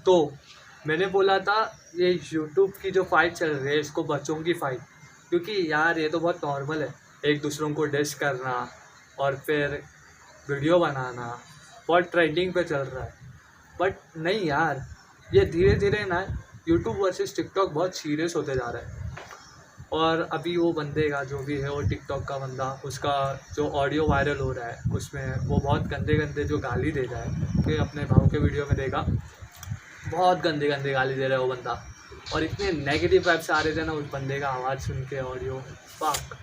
तो मैंने बोला था ये यूट्यूब की जो फाइट चल रही है इसको बच्चों की फाइट, क्योंकि यार ये तो बहुत नॉर्मल है एक दूसरों को डिस करना और फिर वीडियो बनाना, बहुत ट्रेंडिंग पे चल रहा है। बट नहीं यार, ये धीरे धीरे ना यूट्यूब वर्सेस टिकटॉक बहुत सीरियस होते जा रहा है। और अभी वो बंदे का जो भी है वो टिकटॉक का बंदा, उसका जो ऑडियो वायरल हो रहा है उसमें वो बहुत गंदे गंदे जो गाली दे रहा है कि अपने भाव के वीडियो में देखा, बहुत गंदे गंदे गाली दे रहा है वो बंदा। और इतने नेगेटिव वाइब्स आ रहे थे ना उस बंदे का आवाज़ सुन के, ऑडियो पाक।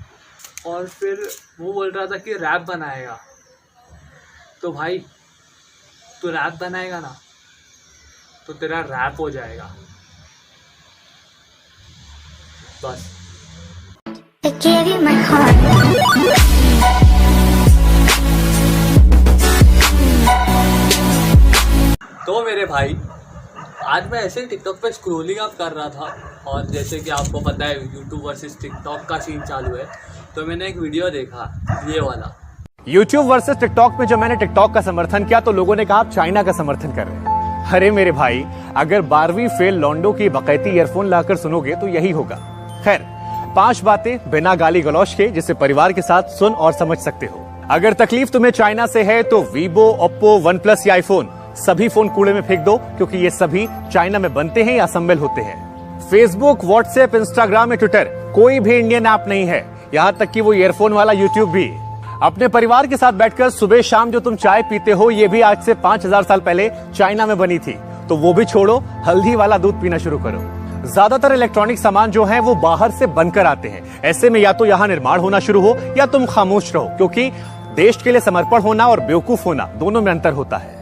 और फिर वो बोल रहा था कि रैप बनाएगा। तो भाई तू रैप बनाएगा ना तो तेरा रैप हो जाएगा बस। I gave you my heart. तो मेरे भाई आज मैं ऐसे ही टिकटॉक पे स्क्रोलिंग अप कर रहा था, और जैसे कि आपको पता है यूट्यूब वर्सेस टिकटॉक का सीन चालू है, तो मैंने एक वीडियो देखा ये वाला। यूट्यूब वर्सेस टिकटॉक में जो मैंने टिकटॉक का समर्थन किया तो लोगों ने कहा आप चाइना का समर्थन कर रहे हैं। अरे मेरे भाई, अगर 12वीं फेल लॉन्डो की बकैती ईयरफोन लाकर सुनोगे तो यही होगा। खैर, 5 बातें बिना गाली गलौज के जिसे परिवार के साथ सुन और समझ सकते हो। अगर तकलीफ तुम्हें चाइना से है तो वीवो, ओप्पो, वन प्लस या आईफोन सभी फोन कूड़े में फेंक दो, क्योंकि ये सभी चाइना में बनते हैं या असेंबल होते हैं। फेसबुक, व्हाट्सएप, इंस्टाग्राम या ट्विटर कोई भी इंडियन ऐप नहीं है, यहां तक कि वो ईयरफोन वाला यूट्यूब भी। अपने परिवार के साथ बैठकर सुबह शाम जो तुम चाय पीते हो ये भी आज से 5000 साल पहले चाइना में बनी थी, तो वो भी छोड़ो, हल्दी वाला दूध पीना शुरू करो। ज्यादातर इलेक्ट्रॉनिक सामान जो है वो बाहर से बनकर आते हैं। ऐसे में या तो यहाँ निर्माण होना शुरू हो या तुम खामोश रहो, क्योंकि देश के लिए समर्पण होना और बेवकूफ होना दोनों में अंतर होता है।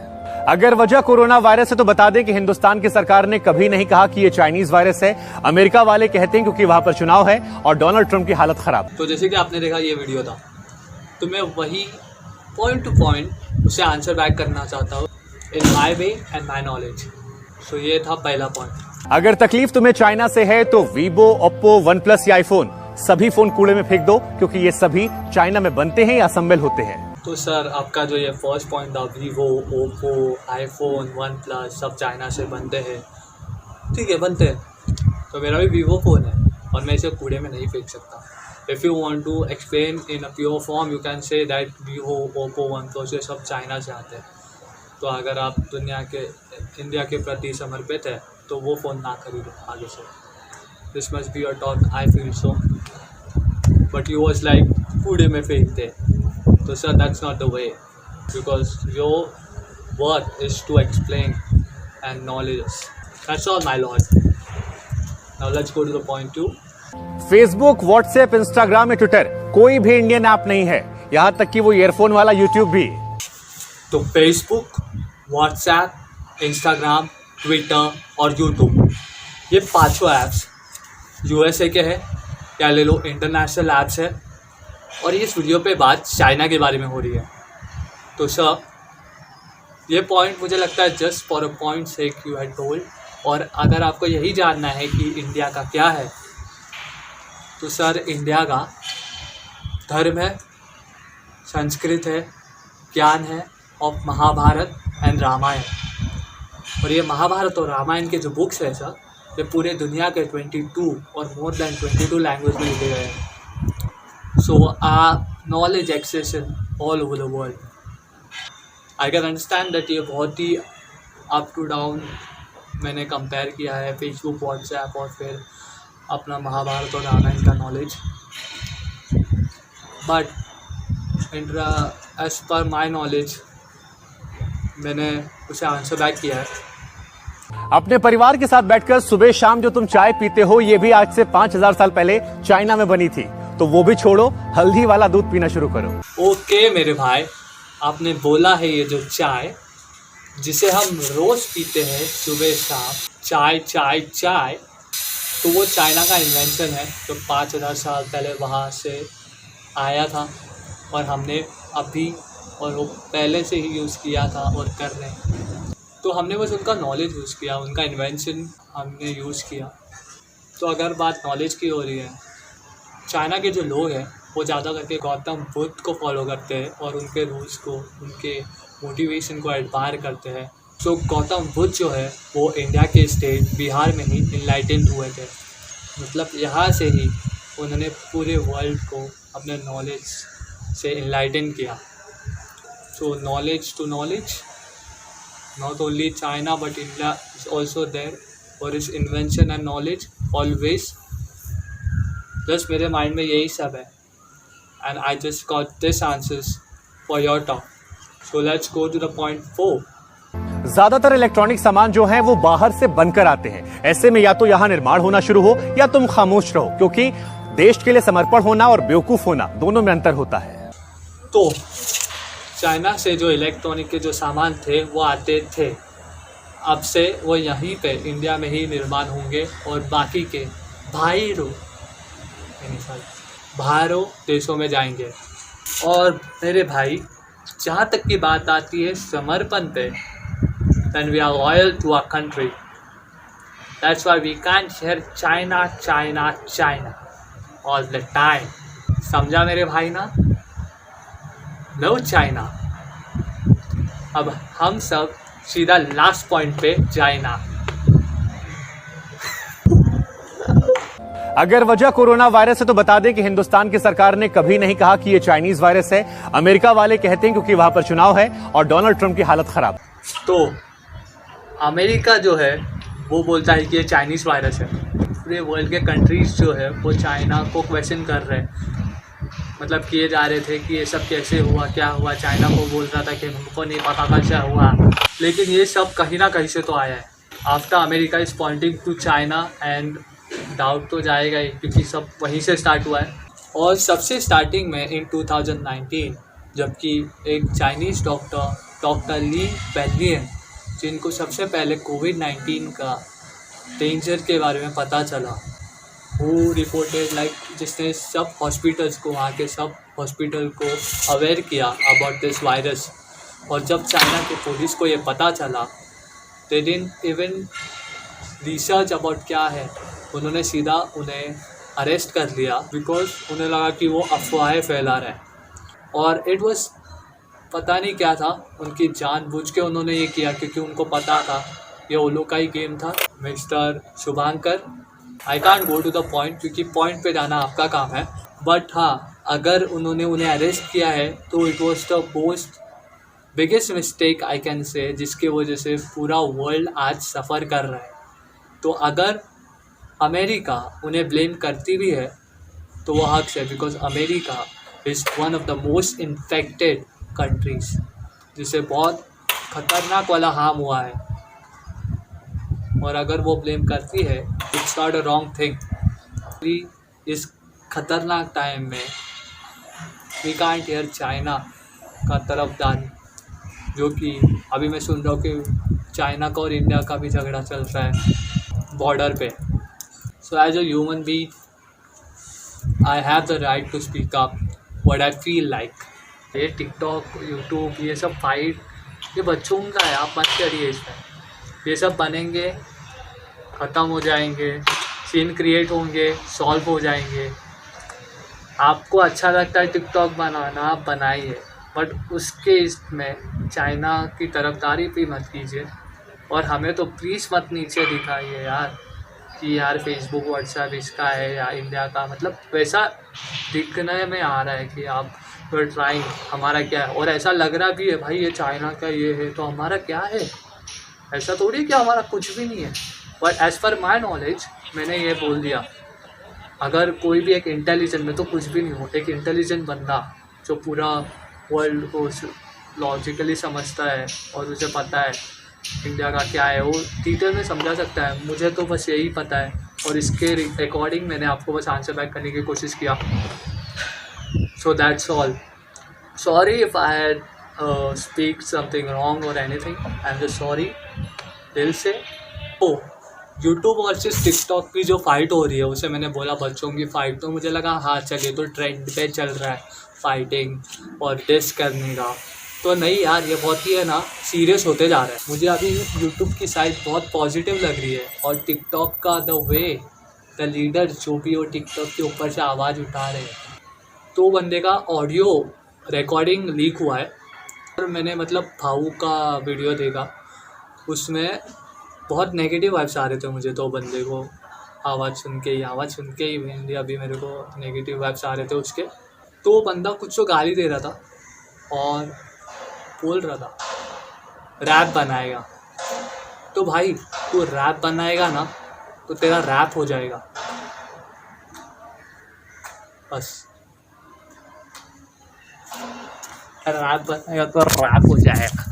अगर वजह कोरोना वायरस है तो बता दें कि हिंदुस्तान की सरकार ने कभी नहीं कहा कि ये चाइनीज वायरस है। अमेरिका वाले कहते हैं क्योंकि वहां पर चुनाव है और डोनाल्ड ट्रंप की हालत खराब। तो जैसे कि आपने देखा ये वीडियो था, तो मैं वही पॉइंट टू पॉइंट उसे आंसर बैक करना चाहता हूँ इन माई वे एंड माई नॉलेज। सो ये था पहला पॉइंट। अगर तकलीफ तुम्हें चाइना से है तो वीवो, ओप्पो, वन प्लस या आईफोन सभी फोन कूड़े में फेंक दो, क्योंकि ये सभी चाइना में बनते हैं या असेंबल होते हैं। तो सर आपका जो ये फर्स्ट पॉइंट था, Vivo, Oppo, iPhone, one plus सब चाइना से बनते हैं, ठीक है बनते हैं, तो मेरा भी वीवो फ़ोन है और मैं इसे कूड़े में नहीं फेंक सकता। If you want to explain in a pure form you can say that Vivo, Oppo, OnePlus ये सब चाइना से आते हैं। तो अगर आप इंडिया के प्रति समर्पित है तो वो फ़ोन ना खरीदो आगे से। This must be your talk, I feel so. But you was like कूड़े में फेंक दे, तो sir that's not the way, because your work is to explain and knowledge. That's all my lord. Now let's go to the point 2। Facebook, WhatsApp, Instagram या Twitter कोई भी Indian app नहीं है, यहां तक कि वो ईयरफोन वाला यूट्यूब भी। तो फेसबुक, व्हाट्सएप, इंस्टाग्राम, ट्विटर और यूट्यूब ये पांचों ऐप्स यूएसए के हैं या ले लो इंटरनेशनल ऐप्स है। और इस वीडियो पे बात चाइना के बारे में हो रही है। तो सर ये पॉइंट मुझे लगता है just for a point sake you had told. और अगर आपको यही जानना है कि इंडिया का क्या है, तो सर इंडिया का धर्म है, संस्कृत है, ज्ञान है और महाभारत एंड रामायण। और ये महाभारत और रामायण के जो बुक्स है सर, ये पूरे दुनिया के 22 और मोर देन 22 लैंग्वेज में लिखे गए हैं। So knowledge access in all over the world. I can understand that ये बहुत ही अप टू डाउन मैंने कंपेयर किया है फेसबुक, व्हाट्सएप और फिर अपना महाभारत और रामायण का knowledge. But as per my knowledge मैंने उसे आंसर बैक किया है। अपने परिवार के साथ बैठकर सुबह शाम जो तुम चाय पीते हो ये भी आज से 5000 साल पहले चाइना में बनी थी, तो वो भी छोड़ो, हल्दी वाला दूध पीना शुरू करो। ओके मेरे भाई, आपने बोला है ये जो चाय जिसे हम रोज़ पीते हैं सुबह शाम, चाय चाय चाय, तो वो चाइना का इन्वेंशन है जो 5000 साल पहले वहाँ से आया था और हमने अभी और वो पहले से ही यूज़ किया था और कर रहे हैं। तो हमने बस उनका नॉलेज यूज़ किया, उनका इन्वेंशन हमने यूज़ किया। तो अगर बात नॉलेज की हो रही है, चाइना के जो लोग हैं वो ज़्यादा करके गौतम बुद्ध को फॉलो करते हैं और उनके रूल्स को, उनके मोटिवेशन को एडमायर करते हैं तो गौतम बुद्ध जो है वो इंडिया के स्टेट बिहार में ही इनलाइटेंड हुए थे। मतलब यहाँ से ही उन्होंने पूरे वर्ल्ड को अपने नॉलेज से इनलाइटन किया। So knowledge to knowledge, not only China but India is also there for is invention and knowledge always. बस मेरे माइंड में यही सब है and I just got this answers for your talk. So let's go to the point 4। ज्यादातर electronic सामान जो है वो बाहर से बनकर आते हैं। ऐसे में या तो यहां निर्माण होना शुरू हो या तुम खामोश रहो, क्योंकि देश के लिए समर्पण होना और बेवकूफ होना दोनों में अंतर होता है। तो चाइना से जो इलेक्ट्रॉनिक के जो सामान थे वो आते थे, अब से वो यहीं पे इंडिया में ही निर्माण होंगे और बाकी के बाहरों देशों में जाएंगे। और मेरे भाई, जहाँ तक की बात आती है समर्पण पे, then we are loyal to our country. That's why we can't hear China, China, China all the time. समझा मेरे भाई ना? No China. अब हम सब सीधा लास्ट पॉइंट पे जाए ना। अगर वजह कोरोना वायरस है तो बता दें कि हिंदुस्तान की सरकार ने कभी नहीं कहा कि यह चाइनीज वायरस है। अमेरिका वाले कहते हैं क्योंकि वहां पर चुनाव है और डोनाल्ड ट्रंप की हालत खराब। तो अमेरिका जो है वो बोलता है कि ये चाइनीज़ वायरस है। पूरे वर्ल्ड के कंट्रीज़ जो है वो चाइना को क्वेश्चन कर रहे हैं, मतलब किए जा रहे थे कि ये सब कैसे हुआ, क्या हुआ। चाइना को बोल रहा था कि हमको नहीं पता था क्या हुआ, लेकिन ये सब कहीं ना कहीं से तो आया है। After America is pointing to China and doubt तो जाएगा ही, क्योंकि सब वहीं से स्टार्ट हुआ है। और सबसे स्टार्टिंग में इन 2019 जबकि एक चाइनीज़ डॉक्टर ली पेलियन, जिनको सबसे पहले कोविड-19 का डेंजर के बारे में पता चला, वो रिपोर्टेड जिसने सब हॉस्पिटल्स को, वहाँ के सब हॉस्पिटल को अवेयर किया अबाउट दिस वायरस। और जब चाइना के पुलिस को ये पता चला, they didn't even research about क्या है, उन्होंने सीधा उन्हें अरेस्ट कर लिया बिकॉज उन्हें लगा कि वो अफवाहें फैला रहे हैं। और इट वाज पता नहीं क्या था, उनकी जानबूझ के उन्होंने ये किया क्योंकि उनको पता था ये उल्लू का ही गेम था। Mister Shubhankar, I can't go to the point क्योंकि पॉइंट पे जाना आपका काम है, बट हाँ, अगर उन्होंने उन्हें अरेस्ट किया है तो it was the most biggest mistake I can say, जिसकी वजह से पूरा वर्ल्ड आज सफ़र कर रहा है। तो अगर अमेरिका उन्हें ब्लेम करती भी है तो वो हक से, because America is one of the most infected countries, जिसे बहुत ख़तरनाक वाला हार्म हुआ है। और अगर वो ब्लेम करती है, it's not a wrong thing. इस खतरनाक टाइम में वी कांट हियर चाइना का तरफदारी, जो कि अभी मैं सुन रहा हूँ कि चाइना का और इंडिया का भी झगड़ा चल रहा है बॉर्डर पे। So as a human being I have the right to speak up what I feel like. ये टिकटॉक, यूट्यूब, ये सब फाइट ये बच्चों का है, आप मत करिए इसमें। ये सब बनेंगे, ख़त्म हो जाएंगे, सीन क्रिएट होंगे, सॉल्व हो जाएंगे। आपको अच्छा लगता है टिकटॉक बनाना, आप बनाइए, बट उसके इसमें चाइना की तरफदारी भी मत कीजिए। और हमें तो प्लीज़ मत नीचे दिखाइए यार कि यार फेसबुक व्हाट्सएप इसका है या इंडिया का, मतलब वैसा दिखने में आ रहा है कि आप ट्राइंग, हमारा क्या है। और ऐसा लग रहा भी है भाई ये चाइना का ये है तो हमारा क्या है, ऐसा थोड़ी कि हमारा कुछ भी नहीं है। But as per my knowledge मैंने ये बोल दिया, अगर कोई भी एक इंटेलिजेंट, में तो कुछ भी नहीं हो, एक इंटेलिजेंट बंदा जो पूरा वर्ल्ड को लॉजिकली समझता है और उसे पता है इंडिया का क्या है, वो डिटेल में समझा सकता है। मुझे तो बस यही पता है और इसके अकॉर्डिंग मैंने आपको बस आंसर बैक करने की कोशिश किया। So that's all. Sorry if I had speak something wrong और anything, I am just sorry दिल से। ओ यूट्यूब वर्सेस टिकटॉक की जो फाइट हो रही है, उसे मैंने बोला बच्चों की फ़ाइट, तो मुझे लगा हाँ चलिए तो ट्रेंड पे चल रहा है फाइटिंग और डिस करने का। तो नहीं यार, ये बहुत ही है ना सीरियस होते जा रहा है। मुझे अभी यूट्यूब की साइड बहुत पॉजिटिव लग रही है और टिकटॉक का द वे, द लीडर जो भी वो टिकटॉक के ऊपर से आवाज़ उठा रहे हैं, तो बंदे का ऑडियो रिकॉर्डिंग लीक हुआ है। और मैंने मतलब भाऊ का वीडियो देखा उसमें बहुत नेगेटिव वाइब्स आ रहे थे मुझे, तो बंदे को आवाज़ सुन के ही मेनली अभी मेरे को नेगेटिव वाइब्स आ रहे थे उसके। तो वो बंदा कुछ तो गाली दे रहा था और बोल रहा था रैप बनाएगा। तो भाई तू रैप बनाएगा ना तो तेरा रैप हो जाएगा, बस। रैप बनाएगा तो रैप हो जाएगा।